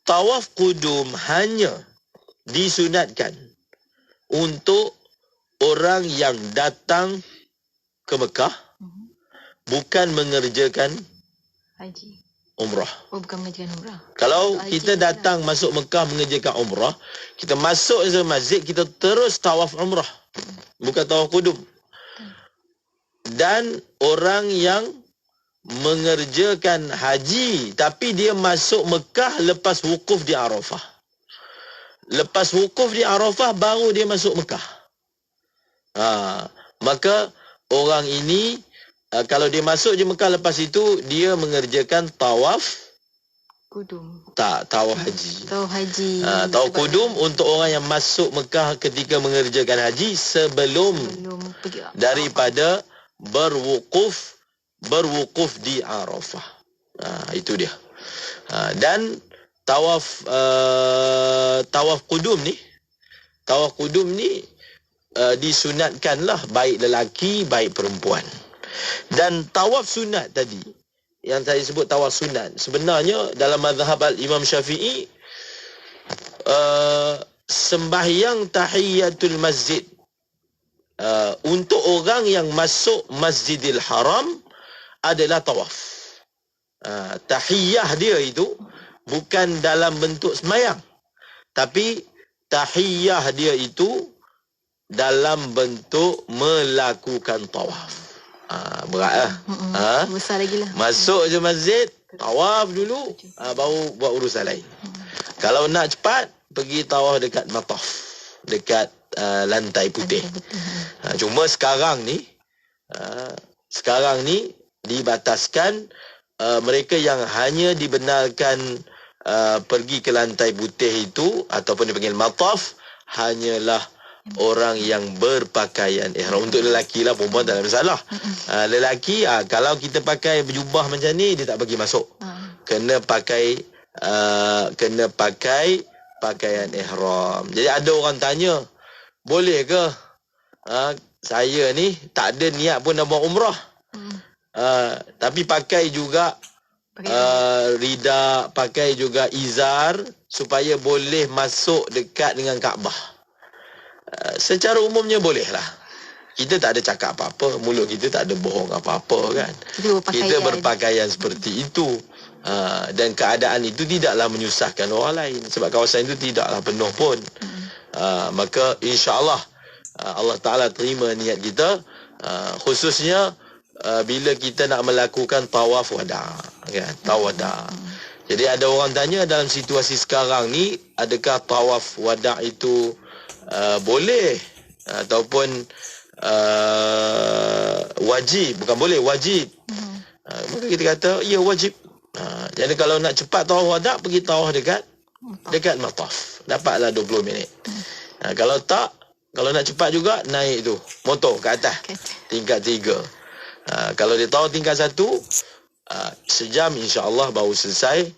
Tawaf qudum hanya disunatkan untuk orang yang datang ke Mekah, bukan mengerjakan haji umrah. Bukan mengerjakan umrah. Kalau kita datang masuk Mekah mengerjakan umrah, kita masuk ke masjid, kita terus tawaf umrah, bukan tawaf qudum. Dan orang yang mengerjakan haji tapi dia masuk Mekah lepas wukuf di Arafah. Lepas wukuf di Arafah baru dia masuk Mekah. Maka orang ini kalau dia masuk je Mekah lepas itu, dia mengerjakan tawaf qudum. Tak, tawaf haji. Tawaf haji. Tawaf qudum untuk orang yang masuk Mekah ketika mengerjakan haji sebelum pergi daripada berwukuf di Arafah. Itu dia. Dan tawaf qudum ni disunatkanlah baik lelaki baik perempuan. Dan tawaf sunat tadi yang saya sebut tawaf sunat, sebenarnya dalam mazhab al-Imam Syafi'i, sembahyang tahiyatul masjid untuk orang yang masuk Masjidil Haram adalah tawaf. Tahiyah dia itu bukan dalam bentuk sembahyang, tapi tahiyah dia itu dalam bentuk melakukan tawaf. Berat lah. Besar lagi lah. Masuk je masjid, tawaf dulu, baru buat urusan lain. Kalau nak cepat, pergi tawaf dekat mataf, dekat lantai putih. Cuma sekarang ni dibataskan, mereka yang hanya dibenarkan pergi ke lantai putih itu ataupun dipanggil mataf hanyalah orang yang berpakaian ihram. Untuk lelaki lah, perempuan tak ada masalah. Lelaki, kalau kita pakai berjubah macam ni, dia tak bagi masuk. Kena pakai pakaian ihram. Jadi ada orang tanya, boleh ke saya ni tak ada niat pun nak buat umrah, tapi pakai juga rida, pakai juga izar supaya boleh masuk dekat dengan Kaabah. Secara umumnya bolehlah. Kita tak ada cakap apa-apa, mulut kita tak ada bohong apa-apa kan. Kita berpakaian seperti itu. Dan keadaan itu tidaklah menyusahkan orang lain, sebab kawasan itu tidaklah penuh pun. Maka insya-Allah Allah Ta'ala terima niat kita, khususnya bila kita nak melakukan tawaf wada', kan? Tawaf wada'. Jadi ada orang tanya, dalam situasi sekarang ni, adakah tawaf wada' itu boleh ataupun wajib, bukan boleh, wajib. Maka kita kata ya wajib. Jadi kalau nak cepat tawaf wada, pergi tawaf dekat mataf, dapatlah 20 minit. Kalau tak, kalau nak cepat juga, naik tu motor ke atas tingkat 3. Kalau dia tawaf tingkat 1, sejam insya-Allah baru selesai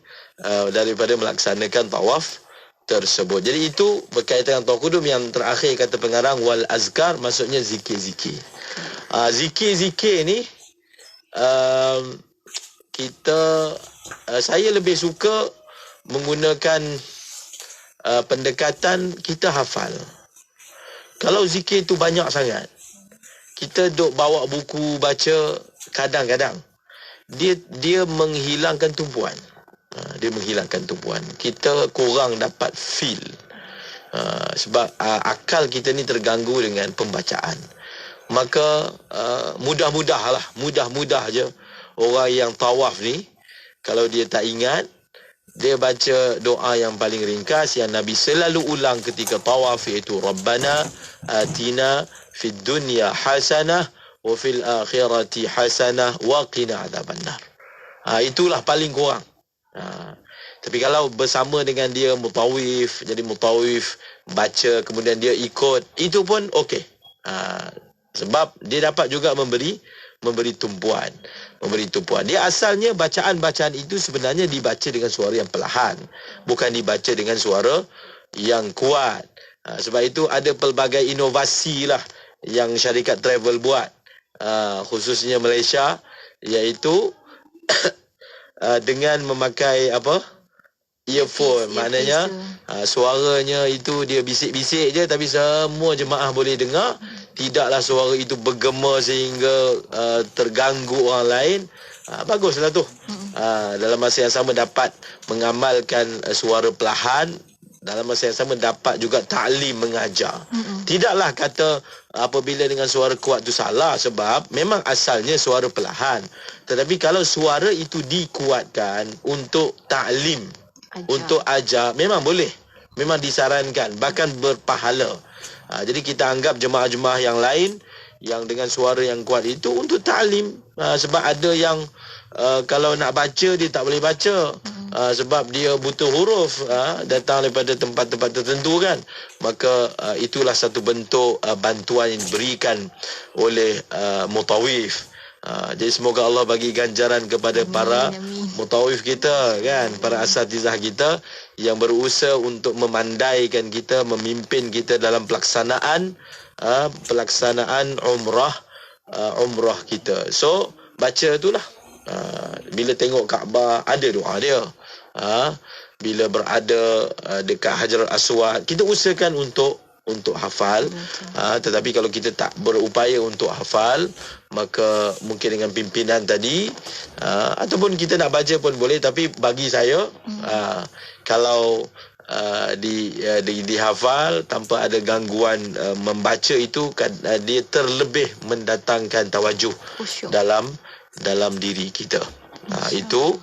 daripada melaksanakan tawaf tersebut. Jadi itu berkaitan dengan tawaf kudum. Yang terakhir kata pengarang wal azkar, maksudnya zikir-zikir. Zikir-zikir ni saya lebih suka menggunakan pendekatan kita hafal. Kalau zikir tu banyak sangat, kita duk bawa buku baca, kadang-kadang dia menghilangkan tumpuan. Dia menghilangkan tumpuan. Kita kurang dapat feel. Sebab akal kita ni terganggu dengan pembacaan. Maka mudah-mudah je orang yang tawaf ni, kalau dia tak ingat, dia baca doa yang paling ringkas yang Nabi selalu ulang ketika tawaf, iaitu Rabbana atina fid dunya hasanah wa fil akhirati hasanah wa qina adzabannar. Itulah paling kurang. Tapi kalau bersama dengan dia mutawif, jadi mutawif baca kemudian dia ikut, itu pun okey. Sebab dia dapat juga memberi tumpuan. Dia asalnya bacaan-bacaan itu sebenarnya dibaca dengan suara yang perlahan, bukan dibaca dengan suara yang kuat. Sebab itu ada pelbagai inovasi lah yang syarikat travel buat, khususnya Malaysia, iaitu dengan memakai earphone. Maknanya suaranya itu dia bisik-bisik je, tapi semua jemaah boleh dengar. Tidaklah suara itu bergema sehingga terganggu orang lain. Baguslah tu. Dalam masa yang sama dapat mengamalkan suara perlahan, dalam masa yang sama dapat juga ta'lim, mengajar. Tidaklah kata apabila dengan suara kuat tu salah, sebab memang asalnya suara perlahan. Tetapi kalau suara itu dikuatkan untuk ta'lim, untuk ajar, memang boleh, memang disarankan, bahkan berpahala. Jadi kita anggap jemaah-jemaah yang lain yang dengan suara yang kuat itu untuk ta'lim. Sebab ada yang kalau nak baca dia tak boleh baca, sebab dia butuh huruf, datang daripada tempat-tempat tertentu kan. Maka itulah satu bentuk bantuan yang diberikan oleh mutawif. Jadi semoga Allah bagi ganjaran kepada para mutawif kita kan, para asatizah kita yang berusaha untuk memandaikan kita, memimpin kita dalam pelaksanaan umrah kita. So baca itulah. Bila tengok Kaabah ada doa dia. Bila berada dekat Hajar Aswad, kita usahakan untuk hafal. Tetapi kalau kita tak berupaya untuk hafal, maka mungkin dengan pimpinan tadi, ataupun kita nak baca pun boleh. Tapi bagi saya, kalau dihafal tanpa ada gangguan membaca itu, dia terlebih mendatangkan tawajuh dalam diri kita. Itu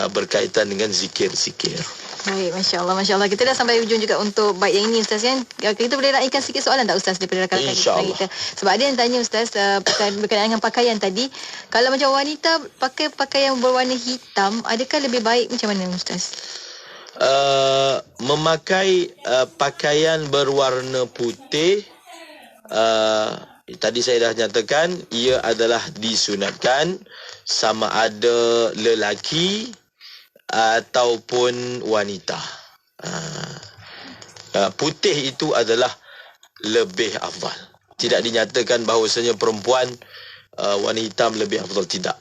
berkaitan dengan zikir-zikir. Baik, Masya Allah. Kita dah sampai hujung juga untuk bait yang ini, Ustaz kan. Kita boleh raikan sikit soalan tak, Ustaz, daripada rakan-rakan kita? Sebab ada yang tanya, Ustaz, berkenaan dengan pakaian tadi. Kalau macam wanita pakai pakaian berwarna hitam, adakah lebih baik macam mana, Ustaz? Memakai pakaian berwarna putih, tadi saya dah nyatakan, ia adalah disunatkan sama ada lelaki ataupun wanita. Putih itu adalah lebih afdal. Tidak dinyatakan bahawasanya perempuan warna hitam lebih afdal, tidak.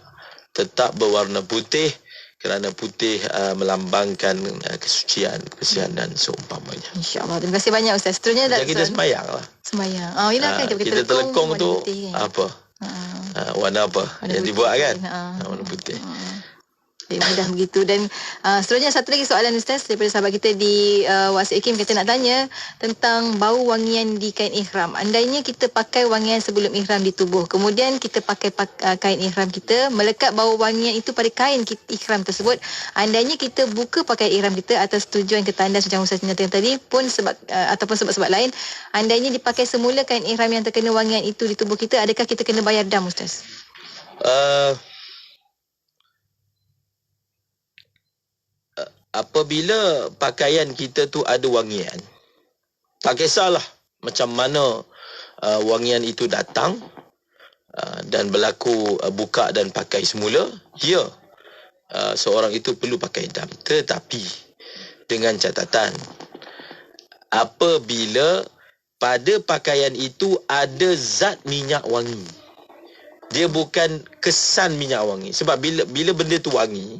Tetap berwarna putih, kerana putih melambangkan kesucian, kesianan seumpamanya. InsyaAllah. Terima kasih banyak, Ustaz. Seterusnya kita sembahyang lah. Sembahyang. Yelah kan, kita telekong tu putih, kan? Apa? Warna apa yang dibuat kan? Warna putih. Lebih mudah begitu. Dan seterusnya satu lagi soalan Ustaz daripada sahabat kita di WhatsApp Kim, kata nak tanya tentang bau wangian di kain ihram. Andainya kita pakai wangian sebelum ihram di tubuh, kemudian kita pakai kain ihram kita, melekat bau wangian itu pada kain ihram tersebut. Andainya kita buka pakai ihram kita atas tujuan ketandas macam Ustaz nyatakan tadi pun ataupun sebab-sebab lain, andainya dipakai semula kain ihram yang terkena wangian itu di tubuh kita, adakah kita kena bayar dam, Ustaz? Apabila pakaian kita tu ada wangian, tak kisahlah macam mana wangian itu datang dan berlaku buka dan pakai semula, ya, seorang itu perlu pakai dam. Tetapi dengan catatan, apabila pada pakaian itu ada zat minyak wangi, dia bukan kesan minyak wangi. Sebab bila benda tu wangi,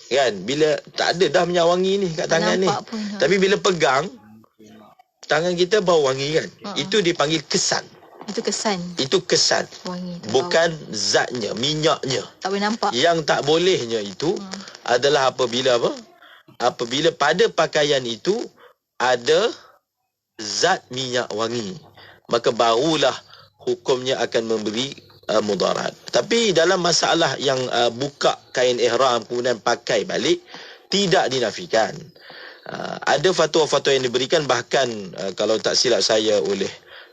kan, bila tak ada dah minyak wangi ni kat tangan ni, tapi bila pegang tangan kita bau wangi kan, itu dipanggil kesan. Itu kesan wangi, bukan zatnya, minyaknya. Tak boleh nampak. Yang tak bolehnya itu adalah apabila pada pakaian itu ada zat minyak wangi, maka barulah hukumnya akan memberi mudarat. Tapi dalam masalah yang buka kain ihram kemudian pakai balik, tidak dinafikan. Ada fatwa-fatwa yang diberikan, bahkan kalau tak silap saya oleh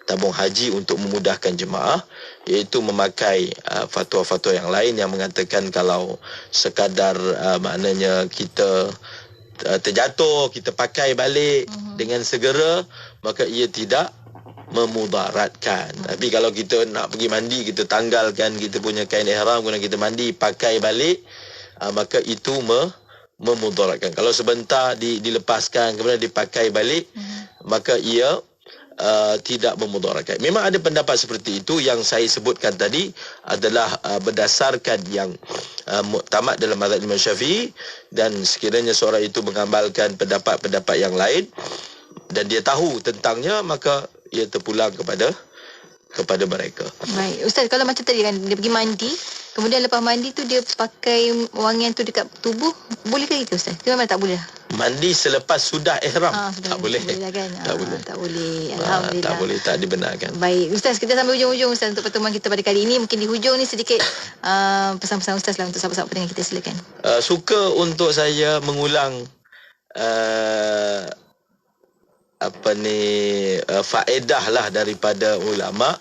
tabung haji untuk memudahkan jemaah, iaitu memakai fatwa-fatwa yang lain yang mengatakan kalau sekadar maknanya kita terjatuh, kita pakai balik dengan segera, maka ia tidak memudaratkan. Tapi kalau kita nak pergi mandi, kita tanggalkan kita punya kain ihram, kemudian kita mandi, pakai balik, maka itu memudaratkan. Kalau sebentar dilepaskan kemudian dipakai balik, maka ia tidak memudaratkan. Memang ada pendapat seperti itu. Yang saya sebutkan tadi adalah berdasarkan yang muktamad dalam mazhab Imam Syafi'i, dan sekiranya seorang itu mengamalkan pendapat-pendapat yang lain dan dia tahu tentangnya, maka ia terpulang kepada mereka. Baik, Ustaz, kalau macam tadi kan dia pergi mandi, kemudian lepas mandi tu dia pakai wangian tu dekat tubuh, boleh ke itu, Ustaz? Itu memang tak boleh. Mandi selepas sudah ihram sudah tak boleh. Kan? Tak boleh. Tak boleh. Alhamdulillah. Tak boleh, tak dibenarkan. Baik, Ustaz, kita sampai hujung-hujung, Ustaz, untuk pertemuan kita pada kali ini. Mungkin di hujung ni sedikit pesan-pesan Ustaz lah untuk sahabat-sahabat pendengar kita, silakan. Suka untuk saya mengulang faedah lah daripada ulama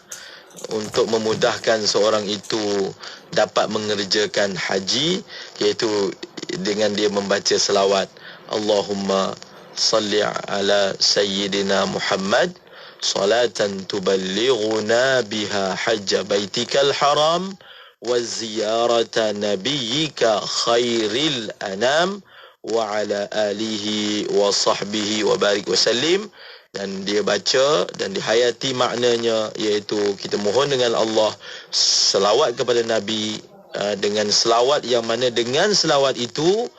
untuk memudahkan seorang itu dapat mengerjakan haji, iaitu dengan dia membaca selawat Allahumma salli ala sayyidina Muhammad salatan tuballighuna biha hajja baitikal haram wa ziyarata nabiyyika khairil anam wa ala alihi wa sahbihi wa barik wa sallim. Dan dia baca dan dihayati maknanya, iaitu kita mohon dengan Allah selawat kepada Nabi, dengan selawat yang mana dengan selawat itu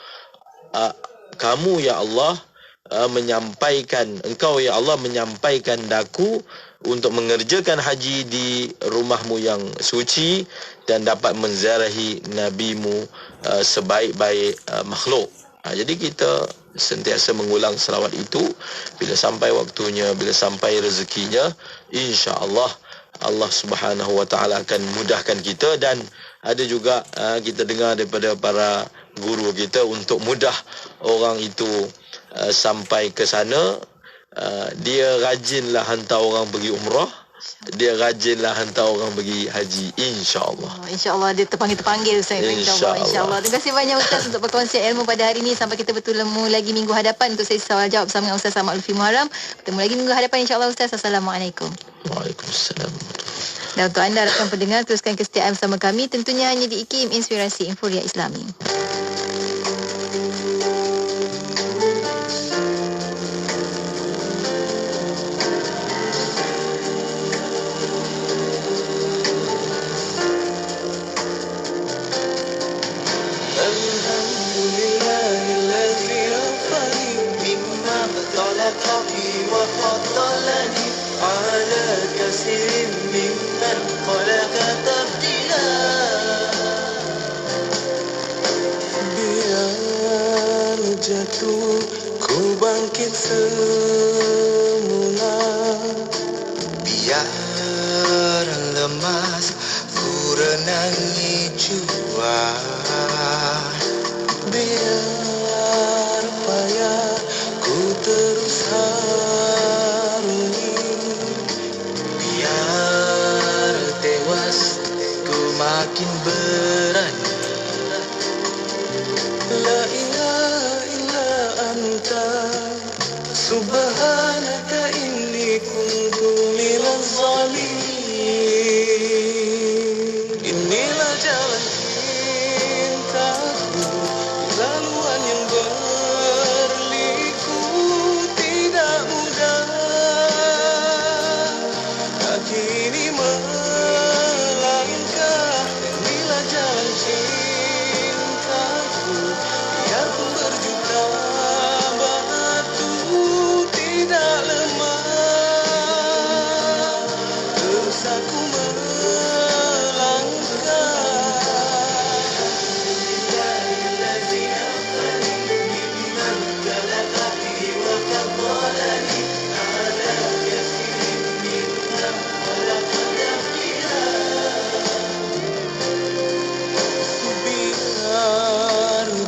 kamu ya Allah menyampaikan, engkau ya Allah menyampaikan daku untuk mengerjakan haji di rumahmu yang suci dan dapat menziarahi nabimu sebaik-baik makhluk. Jadi kita sentiasa mengulang selawat itu bila sampai waktunya, bila sampai rezekinya, insya-Allah Allah Subhanahu Wa Taala akan mudahkan kita. Dan ada juga kita dengar daripada para guru kita untuk mudah orang itu sampai ke sana, dia rajinlah hantar orang pergi umrah, dia rajinlah hantar orang pergi haji, insya-Allah. InsyaAllah dia terpanggil Ustaz. InsyaAllah. Terima kasih banyak Ustaz untuk perkongsian ilmu pada hari ini. Sampai kita bertemu lagi minggu hadapan untuk sesi soal jawab bersama dengan Ustaz Ahmad Lutfi Muharram. Bertemu lagi minggu hadapan, insya-Allah Ustaz. Assalamualaikum. Waalaikumsalam. Dan untuk anda rakan pendengar, teruskan kesetiaan bersama kami, tentunya hanya di IKIM Inspirasi Inforia Islami. semula. Biar lemas ku renangi jua, biar payah ku terus harungi, biar tewas ku makin berani. La ilaha illa anta subhanaka inni kuntu minaz zalimin. Inilah jalan cintaku, laluan yang berliku, tidak mudah kaki ini melangkah. Inilah jalan cintaku, biarpun berjuta batu tidak lemah, terus aku biar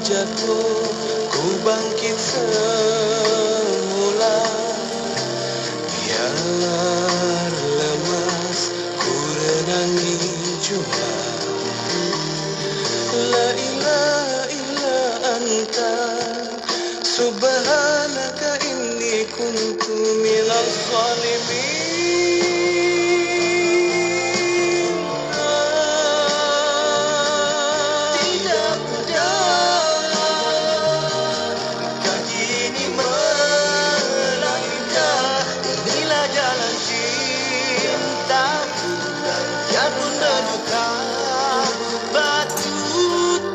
jatuh ku bangkit semula, biar lemas ku renangi jua. La ilaha illa anta subhanaka inni kuntu minaz zalimin. Tidak mudah kaki ini melangkah. Inilah jalan cintaku, biarpun berduka batu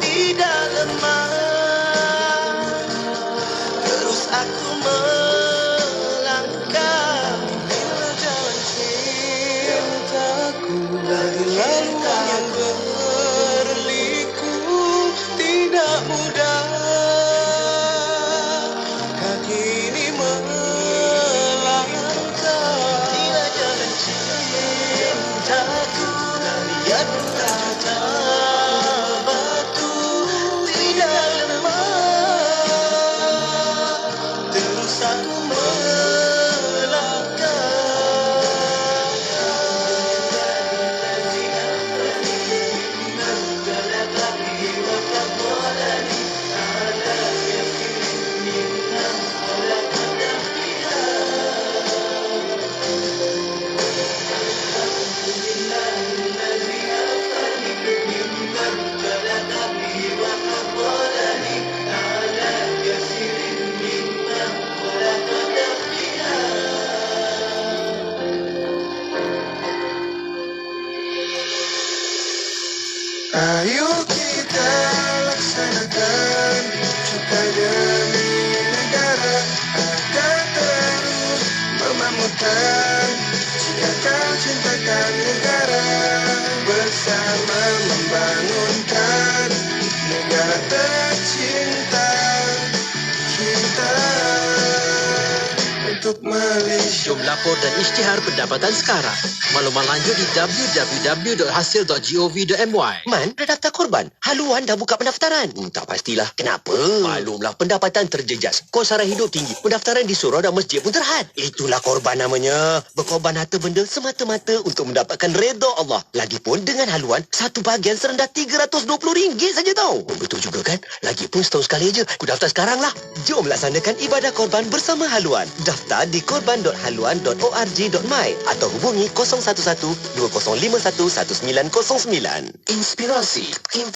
tidak lemah, terus aku melangkah. Inilah jalan cintaku, dari laluan yang berliku, tidak mudah kaki ini melangkah. Inilah jalan cintaku, biar berjuta batu tidak lemah, terus aku melangkah. Ayo kita laksanakan cinta demi negara, akan terus memakmurkan jika kau cintakan negara. Bersama membangunkan negara tercinta kita untuk Malaysia. Jom lapor dan isytihar pendapatan sekarang. Maklumat lanjut di www.hasil.gov.my. Man, dah daftar korban. Haluan dah buka pendaftaran. Tak pastilah. Kenapa? Maklumlah, pendapatan terjejas. Kos sara hidup tinggi. Pendaftaran di surau dan masjid pun terhad. Itulah korban namanya. Berkorban harta benda semata-mata untuk mendapatkan redha Allah. Lagipun dengan haluan, satu bahagian serendah RM320 saja tau. Betul juga kan? Lagipun setahun sekali aja. Ku daftar sekarang lah. Jom laksanakan ibadah korban bersama haluan. Daftar di korban.haluan.org.my atau hubungi 011-2051-1909. Inspirasi